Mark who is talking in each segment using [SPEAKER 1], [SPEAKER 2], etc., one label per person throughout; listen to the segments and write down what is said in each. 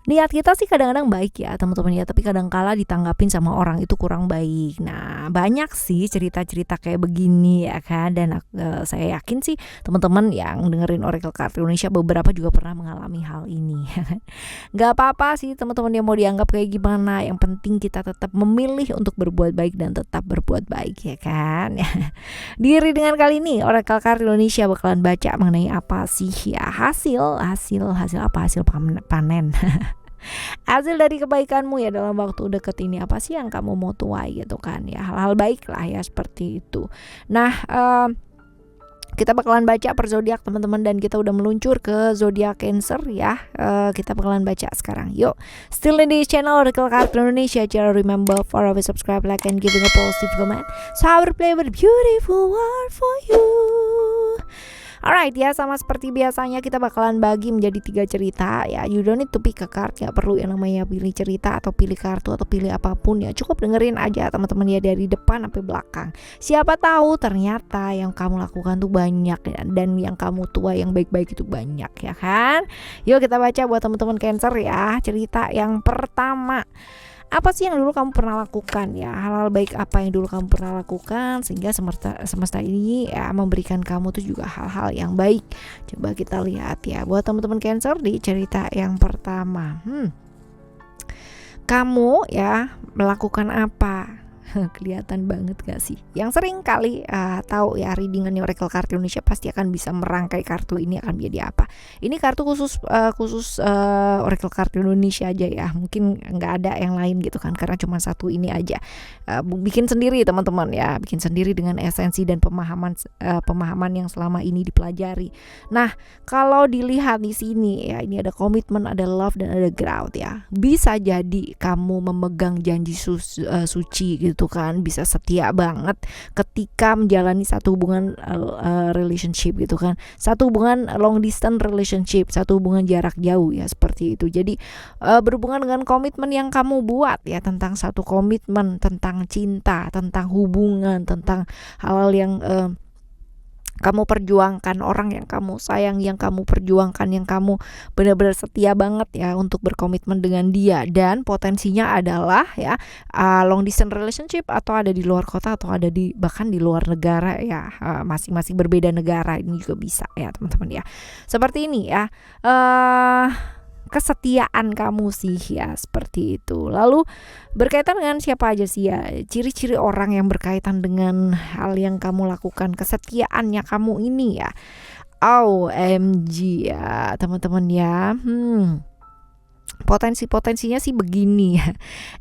[SPEAKER 1] Niat kita sih kadang-kadang baik ya teman-teman ya, tapi kadang-kala ditanggapin sama orang itu kurang baik. Nah, banyak sih cerita-cerita kayak begini ya kan, dan saya yakin sih teman-teman yang dengerin Oracle Card Indonesia beberapa juga pernah mengalami hal ini. Gak apa-apa sih teman-teman yang mau dianggap kayak gimana, yang penting kita tetap memilih untuk berbuat baik dan tetap berbuat baik ya kan. Di readingan kali ini Oracle Card Indonesia bakalan baca mengenai apa sih ya, hasil apa, hasil panen. Hasil dari kebaikanmu ya dalam waktu deket ini, apa sih yang kamu mau tuai gitu kan ya, hal-hal baik lah ya seperti itu. Nah, kita bakalan baca per zodiak teman-teman, dan kita udah meluncur ke zodiak Cancer ya. Kita bakalan baca sekarang. Yuk, still in the channel Oracle Card Indonesia. Jangan remember for always subscribe, like, and giving a positive comment. So I will play with beautiful world for you. Alright ya, sama seperti biasanya kita bakalan bagi menjadi 3 cerita ya. You don't need to pick a card, gak perlu yang namanya pilih cerita atau pilih kartu atau pilih apapun ya. Cukup dengerin aja teman-teman ya, dari depan sampai belakang. Siapa tahu ternyata yang kamu lakukan tuh banyak ya, dan yang kamu tuai yang baik-baik itu banyak ya kan. Yuk kita baca buat teman-teman Cancer ya. Cerita yang pertama, apa sih yang dulu kamu pernah lakukan ya, hal-hal baik apa yang dulu kamu pernah lakukan sehingga semesta ini ya memberikan kamu tuh juga hal-hal yang baik. Coba kita lihat ya buat teman-teman Cancer di cerita yang pertama. Kamu ya melakukan apa? Kelihatan banget gak sih? Yang sering kali tahu ya readingannya Oracle Card Indonesia pasti akan bisa merangkai kartu ini akan menjadi apa. Ini kartu khusus Oracle Card Indonesia aja ya. Mungkin nggak ada yang lain gitu kan, karena cuma satu ini aja. Bikin sendiri teman-teman ya, bikin sendiri dengan esensi dan pemahaman yang selama ini dipelajari. Nah, kalau dilihat di sini ya, ini ada komitmen, ada love, dan ada growth ya. Bisa jadi kamu memegang janji suci gitu kan, bisa setia banget ketika menjalani satu hubungan relationship gitu kan, satu hubungan long distance relationship, satu hubungan jarak jauh ya seperti itu. Jadi berhubungan dengan komitmen yang kamu buat ya, tentang satu komitmen, tentang cinta, tentang hubungan, tentang hal-hal yang kamu perjuangkan, orang yang kamu sayang, yang kamu perjuangkan, yang kamu benar-benar setia banget ya untuk berkomitmen dengan dia. Dan potensinya adalah ya long distance relationship, atau ada di luar kota, atau ada di bahkan di luar negara ya, masing-masing berbeda negara, ini juga bisa ya teman-teman ya. Seperti ini ya kesetiaan kamu sih ya, seperti itu. Lalu berkaitan dengan siapa aja sih ya, ciri-ciri orang yang berkaitan dengan hal yang kamu lakukan, kesetiaannya kamu ini ya. OMG ya teman-teman ya. Potensinya sih begini ya.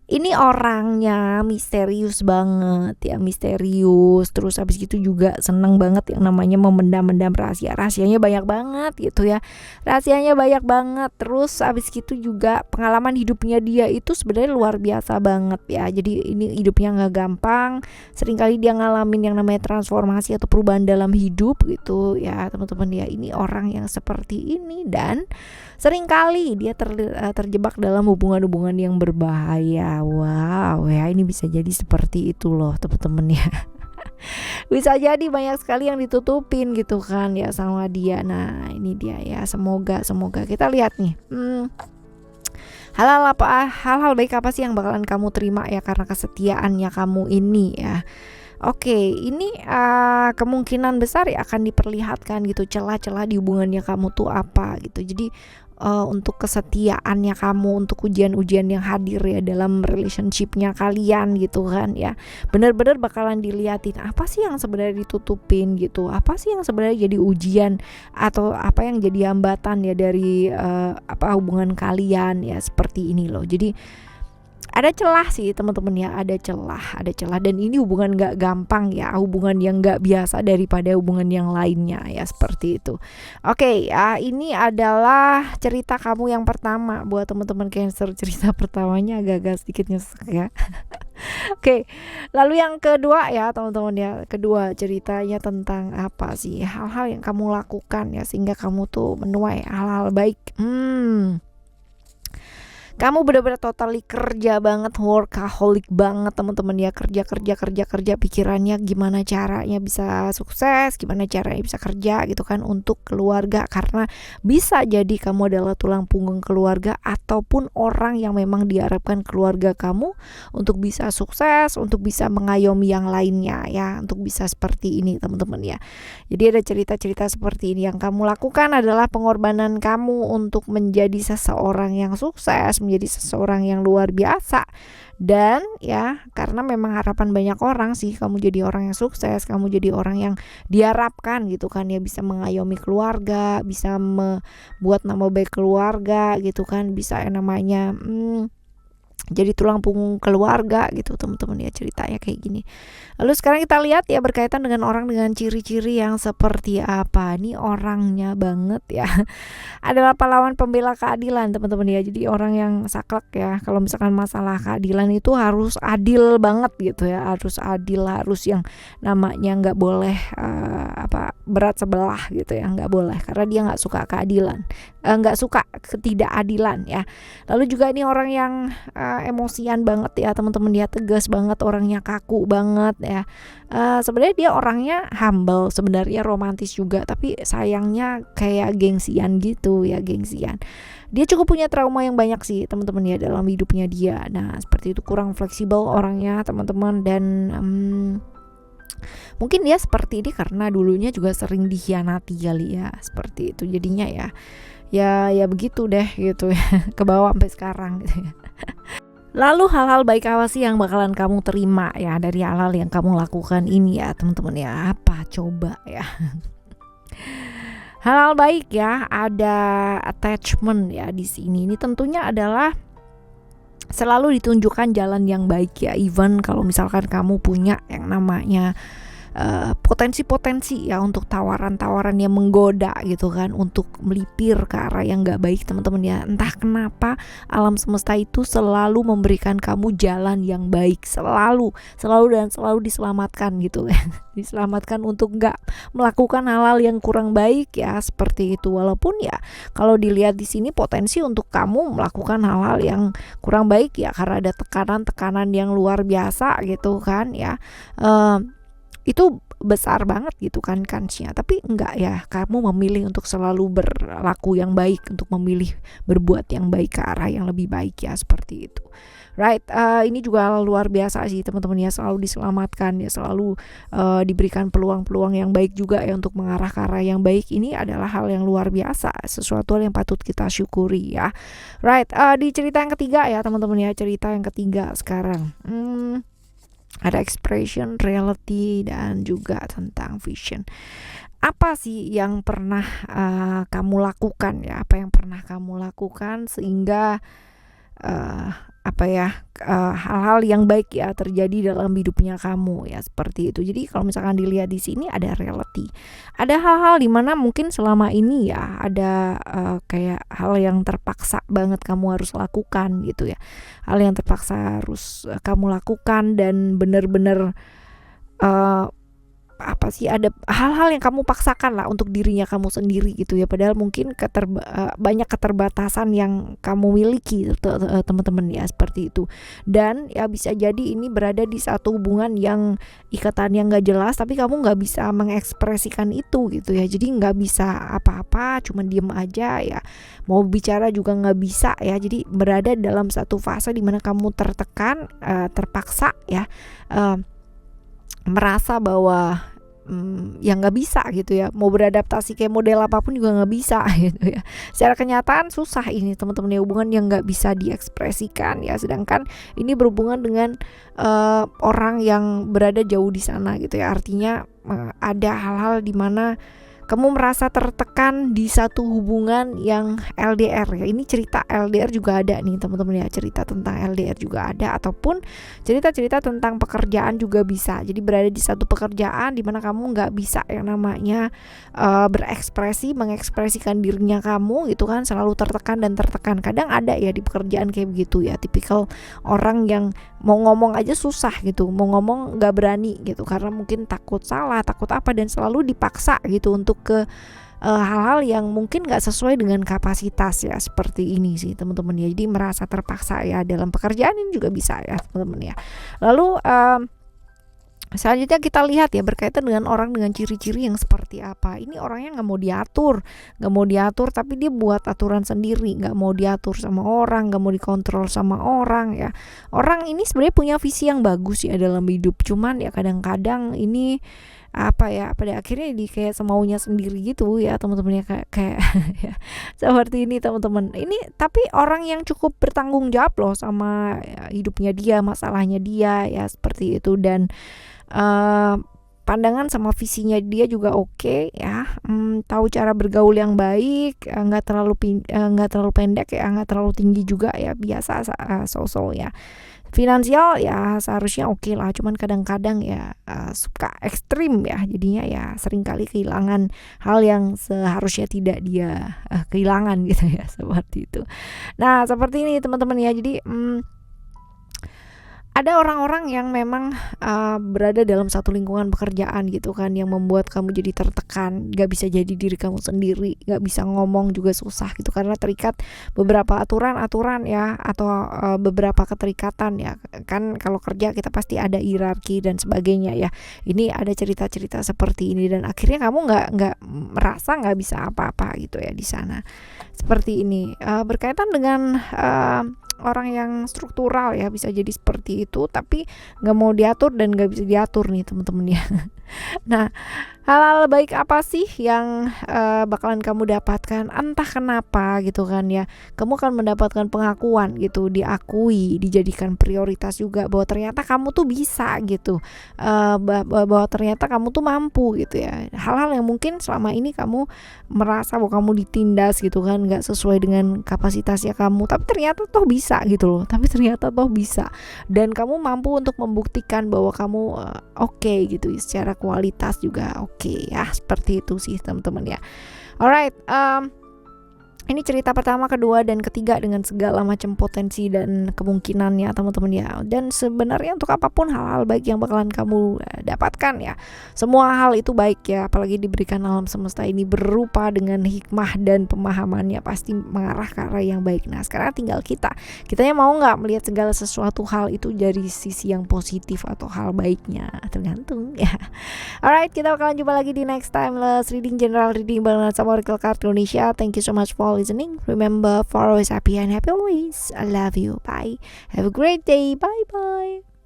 [SPEAKER 1] Ini orangnya misterius banget ya, misterius. Terus habis gitu juga seneng banget yang namanya memendam-mendam rahasia. Rahasianya banyak banget gitu ya. Rahasianya banyak banget. Terus habis gitu juga pengalaman hidupnya dia itu sebenarnya luar biasa banget ya. Jadi ini hidupnya gak gampang. Seringkali dia ngalamin yang namanya transformasi atau perubahan dalam hidup gitu ya teman-teman ya. Ini orang yang seperti ini, dan seringkali dia terjebak dalam hubungan-hubungan yang berbahaya. Wow ya, ini bisa jadi seperti itu loh teman-teman ya. Bisa jadi banyak sekali yang ditutupin gitu kan ya sama dia. Nah ini dia ya, semoga kita lihat nih hal-hal baik apa sih yang bakalan kamu terima ya karena kesetiaannya kamu ini ya. Oke, ini kemungkinan besar ya akan diperlihatkan gitu celah-celah di hubungannya kamu tuh apa gitu. Jadi untuk kesetiaannya kamu, untuk ujian-ujian yang hadir ya dalam relationshipnya kalian gitu kan ya, benar-benar bakalan dilihatin apa sih yang sebenarnya ditutupin gitu, apa sih yang sebenarnya jadi ujian atau apa yang jadi hambatan ya dari hubungan kalian ya, seperti ini loh. Jadi ada celah sih teman-teman ya, ada celah, dan ini hubungan gak gampang ya, hubungan yang gak biasa daripada hubungan yang lainnya ya, seperti itu. Oke, ini adalah cerita kamu yang pertama buat teman-teman Cancer. Cerita pertamanya agak-agak sedikit nyesek ya. Oke, lalu yang kedua ya teman-teman ya, kedua ceritanya tentang apa sih hal-hal yang kamu lakukan ya sehingga kamu tuh menuai hal-hal baik. Kamu benar-benar totally kerja banget, workaholic banget teman-teman ya, kerja kerja kerja kerja, pikirannya gimana caranya bisa sukses, gimana caranya bisa kerja gitu kan untuk keluarga, karena bisa jadi kamu adalah tulang punggung keluarga ataupun orang yang memang diharapkan keluarga kamu untuk bisa sukses, untuk bisa mengayomi yang lainnya ya, untuk bisa seperti ini teman-teman ya. Jadi ada cerita-cerita seperti ini, yang kamu lakukan adalah pengorbanan kamu untuk menjadi seseorang yang sukses, menjadi seseorang yang luar biasa. Dan ya karena memang harapan banyak orang sih kamu jadi orang yang sukses, kamu jadi orang yang diharapkan gitu kan ya, bisa mengayomi keluarga, bisa membuat nama baik keluarga gitu kan, bisa yang namanya jadi tulang punggung keluarga gitu teman-teman ya, ceritanya kayak gini. Lalu sekarang kita lihat ya berkaitan dengan orang dengan ciri-ciri yang seperti apa. Ini orangnya banget ya adalah pahlawan pembela keadilan teman-teman ya. Jadi orang yang saklek ya, kalau misalkan masalah keadilan itu harus adil banget gitu ya, harus adil, harus yang namanya nggak boleh berat sebelah gitu ya, nggak boleh, karena dia nggak suka keadilan, nggak suka ketidakadilan ya. Lalu juga ini orang yang emosian banget ya teman-teman, dia tegas banget, orangnya kaku banget ya. Sebenarnya dia orangnya humble, sebenarnya romantis juga, tapi sayangnya kayak gengsian gitu ya, gengsian. Dia cukup punya trauma yang banyak sih teman-teman ya dalam hidupnya dia. Nah seperti itu, kurang fleksibel orangnya teman-teman, dan mungkin dia seperti ini karena dulunya juga sering dikhianati kali ya, seperti itu jadinya ya begitu deh gitu ya, ke bawah sampai sekarang gitu ya. Lalu hal-hal baik apa sih yang bakalan kamu terima ya dari hal-hal yang kamu lakukan ini ya teman-teman ya? Apa coba ya? Hal-hal baik ya, ada attachment ya di sini. Ini tentunya adalah selalu ditunjukkan jalan yang baik ya, even kalau misalkan kamu punya yang namanya potensi-potensi ya untuk tawaran-tawaran yang menggoda gitu kan, untuk melipir ke arah yang gak baik teman-teman ya. Entah kenapa alam semesta itu selalu memberikan kamu jalan yang baik, selalu diselamatkan gitu kan diselamatkan untuk gak melakukan hal-hal yang kurang baik ya, seperti itu. Walaupun ya kalau dilihat di sini potensi untuk kamu melakukan hal-hal yang kurang baik ya, karena ada tekanan-tekanan yang luar biasa gitu kan ya. Itu besar banget gitu kan kansnya, tapi enggak ya, kamu memilih untuk selalu berlaku yang baik, untuk memilih berbuat yang baik ke arah yang lebih baik ya, seperti itu. Right, ini juga luar biasa sih teman-teman ya, selalu diselamatkan ya, selalu diberikan peluang-peluang yang baik juga ya untuk mengarah ke arah yang baik. Ini adalah hal yang luar biasa, sesuatu yang patut kita syukuri ya. Right, di cerita yang ketiga ya teman-teman ya, cerita yang ketiga sekarang. Ada expression, reality, dan juga tentang vision. Apa sih yang pernah kamu lakukan ya? Apa yang pernah kamu lakukan sehingga hal-hal yang baik ya terjadi dalam hidupnya kamu ya, seperti itu. Jadi kalau misalkan dilihat di sini ada reality, ada hal-hal dimana mungkin selama ini ya ada kayak hal yang terpaksa banget kamu harus lakukan gitu ya, hal yang terpaksa harus kamu lakukan, dan benar-benar ada hal-hal yang kamu paksakan lah untuk dirinya kamu sendiri gitu ya, padahal mungkin banyak keterbatasan yang kamu miliki teman-teman ya, seperti itu. Dan ya bisa jadi ini berada di satu hubungan yang ikatannya nggak jelas, tapi kamu nggak bisa mengekspresikan itu gitu ya, jadi nggak bisa apa-apa, cuma diem aja ya, mau bicara juga nggak bisa ya. Jadi berada dalam satu fase dimana kamu tertekan, terpaksa ya, merasa bahwa yang nggak bisa gitu ya, mau beradaptasi kayak model apapun juga nggak bisa gitu ya. Secara kenyataan susah ini teman-teman ya, hubungan yang nggak bisa diekspresikan ya, sedangkan ini berhubungan dengan orang yang berada jauh di sana gitu ya. Artinya ada hal-hal di mana kamu merasa tertekan di satu hubungan yang LDR ya. Ini cerita LDR juga ada nih teman-teman ya, cerita tentang LDR juga ada, ataupun cerita-cerita tentang pekerjaan juga bisa. Jadi berada di satu pekerjaan di mana kamu nggak bisa yang namanya mengekspresikan dirinya kamu gitu kan, selalu tertekan dan tertekan. Kadang ada ya di pekerjaan kayak begitu ya, tipikal orang yang mau ngomong aja susah gitu, mau ngomong nggak berani gitu, karena mungkin takut salah, takut apa, dan selalu dipaksa gitu untuk ke hal-hal yang mungkin nggak sesuai dengan kapasitas ya, seperti ini sih teman-teman ya. Jadi merasa terpaksa ya dalam pekerjaan ini juga bisa ya teman-teman ya. Lalu selanjutnya kita lihat ya berkaitan dengan orang dengan ciri-ciri yang seperti apa. Ini orangnya nggak mau diatur tapi dia buat aturan sendiri, nggak mau diatur sama orang, nggak mau dikontrol sama orang ya. Orang ini sebenarnya punya visi yang bagus ya dalam hidup, cuman ya kadang-kadang ini apa ya, pada akhirnya di kayak semaunya sendiri gitu ya teman-teman ya, kayak ya, seperti ini teman-teman. Ini tapi orang yang cukup bertanggung jawab loh sama ya, hidupnya dia, masalahnya dia ya, seperti itu. Dan pandangan sama visinya dia juga oke ya, tahu cara bergaul yang baik, nggak terlalu pendek ya, nggak terlalu tinggi juga ya, biasa so-so ya. Finansial ya seharusnya oke lah, cuman kadang-kadang ya suka ekstrim ya, jadinya ya seringkali kehilangan hal yang seharusnya tidak dia kehilangan gitu ya, seperti itu. Nah seperti ini teman-teman ya. Jadi ada orang-orang yang memang berada dalam satu lingkungan pekerjaan gitu kan, yang membuat kamu jadi tertekan, gak bisa jadi diri kamu sendiri, gak bisa ngomong juga susah gitu, karena terikat beberapa aturan ya, atau beberapa keterikatan ya kan. Kalau kerja kita pasti ada hierarki dan sebagainya ya. Ini ada cerita-cerita seperti ini, dan akhirnya kamu nggak merasa nggak bisa apa-apa gitu ya di sana, seperti ini. Berkaitan dengan orang yang struktural ya, bisa jadi seperti itu, tapi nggak mau diatur dan nggak bisa diatur nih teman-teman ya. Nah, hal-hal baik apa sih yang bakalan kamu dapatkan? Entah kenapa gitu kan ya, kamu akan mendapatkan pengakuan gitu, diakui, dijadikan prioritas juga, bahwa ternyata kamu tuh bisa gitu, bahwa ternyata kamu tuh mampu gitu ya. Hal-hal yang mungkin selama ini kamu merasa bahwa kamu ditindas gitu kan, nggak sesuai dengan kapasitasnya kamu, tapi ternyata toh bisa gitu loh, dan kamu mampu untuk membuktikan bahwa kamu oke gitu, secara kualitas juga oke ya, seperti itu sih teman-teman ya. Alright, ini cerita pertama, kedua, dan ketiga dengan segala macam potensi dan kemungkinannya teman-teman ya. Dan sebenarnya untuk apapun hal-hal baik yang bakalan kamu dapatkan ya, semua hal itu baik ya, apalagi diberikan alam semesta ini berupa dengan hikmah dan pemahamannya, pasti mengarah ke arah yang baik. Nah sekarang tinggal kitanya mau nggak melihat segala sesuatu hal itu dari sisi yang positif atau hal baiknya, tergantung ya. Alright, kita bakalan jumpa lagi di next time Let's Reading, General Reading barengan sama Oracle Card Indonesia. Thank you so much for listening. Remember, for always happy and happy always. I love you. Bye. Have a great day. Bye bye.